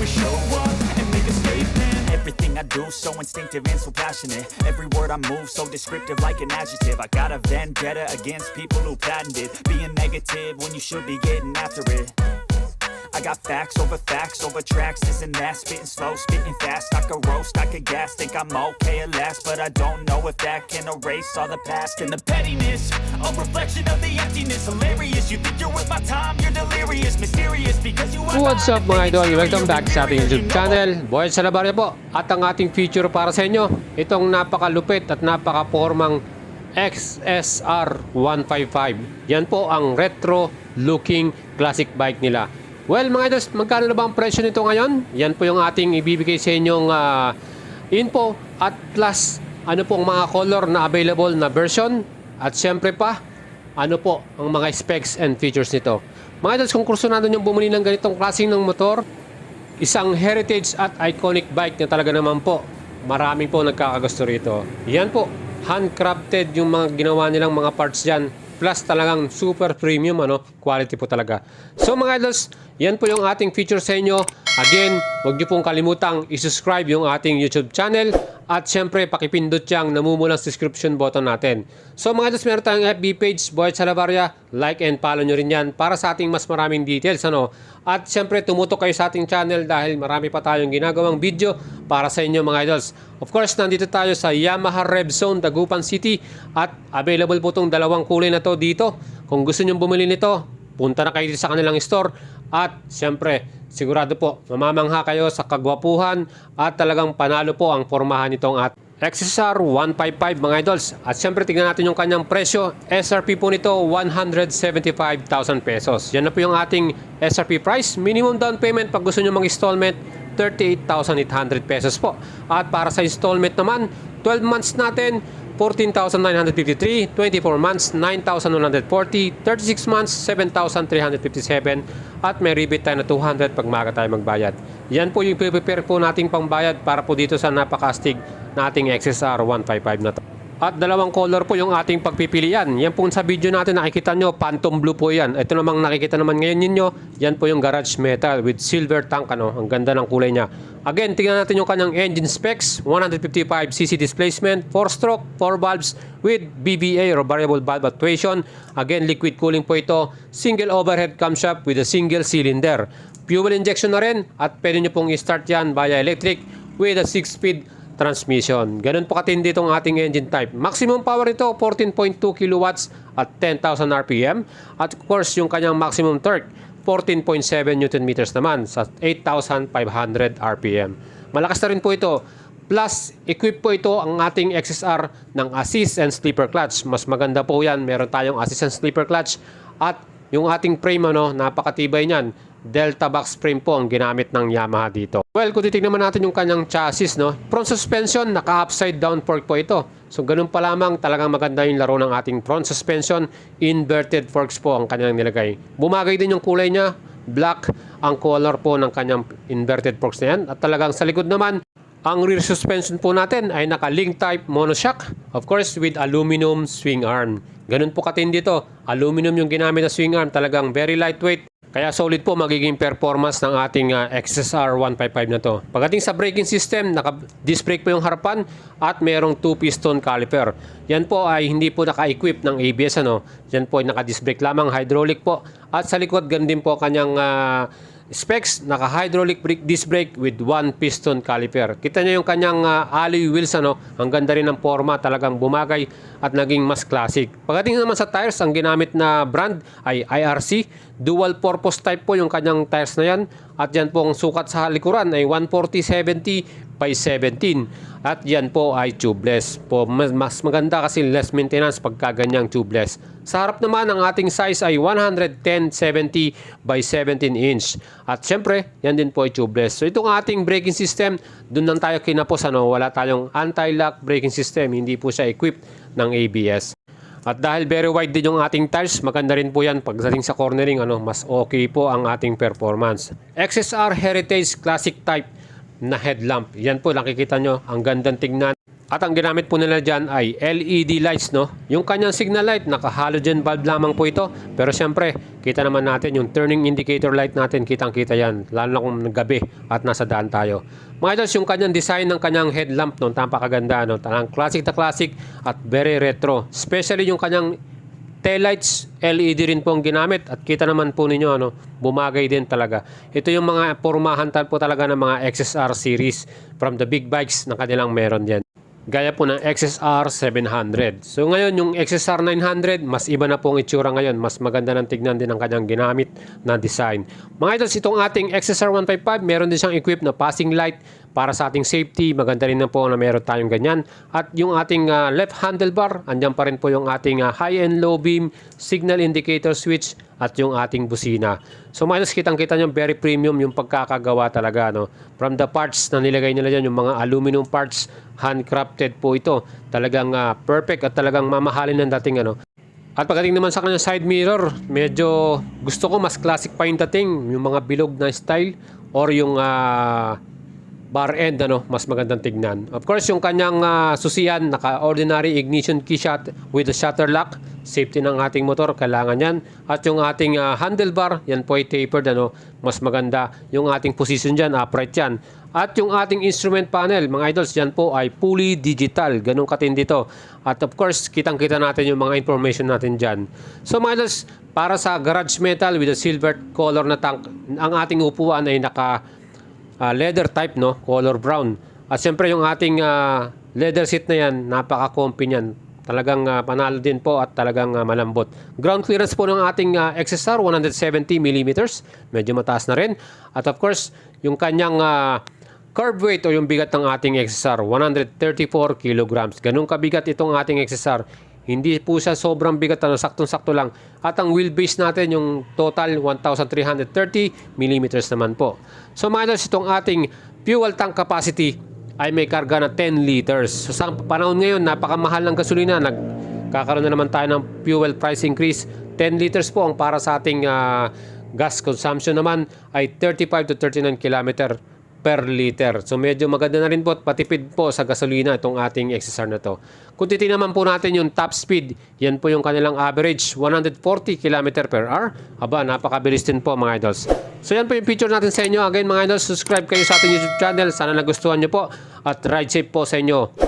we show up and make a statement. Everything I do so instinctive and so passionate. Every word I move so descriptive like an adjective. I got a vendetta against people who patented being negative when you should be getting after it. I got facts over tracks, this and that. Spitting slow, spitting fast. I could roast, I could gas. Think I'm okay at last, but I don't know if that can erase all the past. And the pettiness, a reflection of the emptiness. Hilarious, you think you're worth my time, you're delirious. Mysterious, because you are. What's up mga idol? Welcome back sa ating YouTube channel. Boy Salabarya po. At ang ating feature para sa inyo, itong napakalupit at napaka-formang XSR 155. Yan po ang retro looking classic bike nila. Well mga idols, magkano na ba ang presyo nito ngayon? Yan po yung ating ibibigay sa inyong info at plus ano pong mga color na available na version at syempre pa ano po ang mga specs and features nito. Mga idols, kung kursunado nyo bumili ng ganitong klaseng ng motor, isang heritage at iconic bike na talaga naman po, maraming po nagkakagusto rito. Yan po, handcrafted yung mga ginawa nilang mga parts dyan. Plus talagang super premium quality po talaga. So mga idols, yan po yung ating feature sa inyo. Again, huwag niyo pong kalimutang i-subscribe yung ating YouTube channel at syempre pakipindot yung namumulang subscription button natin. So mga idols, meron tayong FB page, Boy Salabarya. Like and follow nyo rin yan para sa ating mas maraming details. At syempre tumutok kayo sa ating channel dahil marami pa tayong ginagawang video para sa inyo mga idols. Of course, nandito tayo sa Yamaha Rev Zone, Dagupan City at available po itong dalawang kulay na to dito. Kung gusto nyo bumili nito, punta na kayo sa kanilang store at syempre sigurado po mamamangha kayo sa kagwapuhan at talagang panalo po ang pormahan nitong at XSR 155 mga idols. At syempre tingnan natin yung kanyang presyo. SRP po nito 175,000 pesos. Yan na po yung ating SRP price. Minimum down payment pag gusto nyo mag-installment 38,800 pesos po. At para sa installment naman, 12 months natin 14,953, 24 months 9,140, 36 months 7,357 at may rebate tayo na 200 pag maaga tayo magbayad. Yan po yung prepare po nating pangbayad para po dito sa napakastig na ating XSR 155 na to. At dalawang color po yung ating pagpipilian. Yan po sa video natin nakikita nyo, phantom blue po yan. Ito namang nakikita naman ngayon ninyo, yan po yung garage metal with silver tank. Ang ganda ng kulay niya. Again, tingnan natin yung kanyang engine specs. 155cc displacement, 4-stroke, 4 valves with BVA or variable valve actuation. Again, liquid cooling po ito. Single overhead camshaft with a single cylinder. Fuel injection na rin at pwede nyo pong i-start yan via electric with a 6-speed transmission. Ganun po katindi itong ating engine type. Maximum power nito 14.2 kilowatts at 10,000 RPM. At of course, yung kanyang maximum torque 14.7 Newton meters naman sa 8,500 RPM. Malakas na rin po ito. Plus, equip po ito ang ating XSR ng assist and slipper clutch. Mas maganda po yan. Meron tayong assist and slipper clutch. At yung ating frame, napakatibay niyan. Delta box frame po ang ginamit ng Yamaha dito. Well, kung titignan naman natin yung kanyang chassis, front suspension, naka-upside down fork po ito. So, ganun pa lamang, talagang maganda yung laro ng ating front suspension. Inverted forks po ang kanyang nilagay. Bumagay din yung kulay niya. Black ang color po ng kanyang inverted forks na yan. At talagang sa likod naman, ang rear suspension po natin ay naka-link type monoshock. Of course, with aluminum swing arm. Ganun po katindi dito. Aluminum yung ginamit na swing arm. Talagang very lightweight. Kaya solid po magiging performance ng ating XSR 155 na to. Pagdating sa braking system, naka-disc brake po yung harapan at merong 2-piston caliper. Yan po ay hindi po naka-equip ng ABS. Yan po ay naka-disc brake lamang, hydraulic po. At sa likod, ganun din po kanyang specs, naka-hydraulic disc brake with 1-piston caliper. Kita nyo yung kanyang alloy wheels, ang ganda rin ng forma, talagang bumagay at naging mas classic. Pagdating naman sa tires, ang ginamit na brand ay IRC. Dual purpose type po yung kanyang tires na yan. At yan po ang sukat sa likuran ay 140/70 by 17. At yan po ay tubeless. Mas maganda kasi less maintenance pagka ganyang tubeless. Sa harap naman, ang ating size ay 110/70 by 17 inch. At syempre, yan din po ay tubeless. So itong ating braking system, dun lang tayo kinapos. Wala tayong anti-lock braking system. Hindi po siya equipped ng ABS. At dahil very wide din yung ating tires, maganda rin po yan pagdating sa cornering, mas okay po ang ating performance. XSR Heritage Classic Type na headlamp. Yan po, nakikita nyo, ang gandang tignan. At ang ginamit po nila dyan ay LED lights, no? Yung kanyang signal light, naka-halogen bulb lamang po ito. Pero syempre, kita naman natin yung turning indicator light natin, kitang-kita yan. Lalo na kung gabi at nasa daan tayo. Mga idols, yung kanyang design ng kanyang headlamp, no? Napakaganda, no? Talagang classic na classic at very retro. Especially yung kanyang taillights, LED rin po ang ginamit. At kita naman po ninyo, ano, bumagay din talaga. Ito yung mga pormahan po talaga ng mga XSR series from the big bikes na kanilang meron yan. Gaya po ng XSR 700. So ngayon yung XSR 900, mas iba na po ang itsura ngayon. Mas maganda ng tignan din ang kanyang ginamit na design. Mga idols, itong ating XSR 155, meron din siyang equipped na passing light para sa ating safety. Maganda rin na po na meron tayong ganyan. At yung ating left handlebar, andyan pa rin po yung ating high and low beam, signal indicator switch, at yung ating busina. So mga idols, kitang-kita nyo, very premium yung pagkakagawa talaga, no? From the parts na nilagay nila dyan, yung mga aluminum parts, handcrafted po ito. Talagang perfect at talagang mamahalin ng dating, ano. At pagdating naman sa kanyang side mirror, medyo gusto ko mas classic pa yung dating, yung mga bilog na style or yung bar end, ano, mas magandang tignan. Of course, yung kanyang susian, naka-ordinary ignition key shot with the shutter lock. Safety ng ating motor, kailangan yan. At yung ating handlebar, yan po ay tapered, ano, mas maganda. Yung ating position dyan, upright yan. At yung ating instrument panel, mga idols, yan po ay fully digital. Ganun katindi to. At of course, kitang-kita natin yung mga information natin dyan. So mga idols, para sa garage metal with a silver color na tank, ang ating upuan ay naka leather type, no, color brown. At siyempre yung ating leather seat na yan, napaka-comfy niyan. Talagang panalo din po at talagang malambot. Ground clearance po ng ating XSR 170 mm. Medyo mataas na rin. At of course, yung kanyang curb weight o yung bigat ng ating XSR 134 kilograms. Ganun kabigat itong ating XSR. Hindi po siya sobrang bigat, ano, saktong-sakto lang. At ang wheelbase natin, yung total 1,330 mm naman po. So mga idols, itong ating fuel tank capacity ay may karga na 10 liters. So sa panahon ngayon, napakamahal ng gasolina. Nagkakaroon na naman tayo ng fuel price increase. 10 liters po ang para sa ating gas consumption naman ay 35 to 39 kilometer per liter. So medyo maganda na rin po at patipid po sa gasolina itong ating XSR na to. Kung titingnan naman po natin yung top speed, yan po yung kanilang average 140 km per hour. Aba, napakabilis din po mga idols. So yan po yung picture natin sa inyo. Again mga idols, subscribe kayo sa ating YouTube channel. Sana nagustuhan nyo po at ride safe po sa inyo.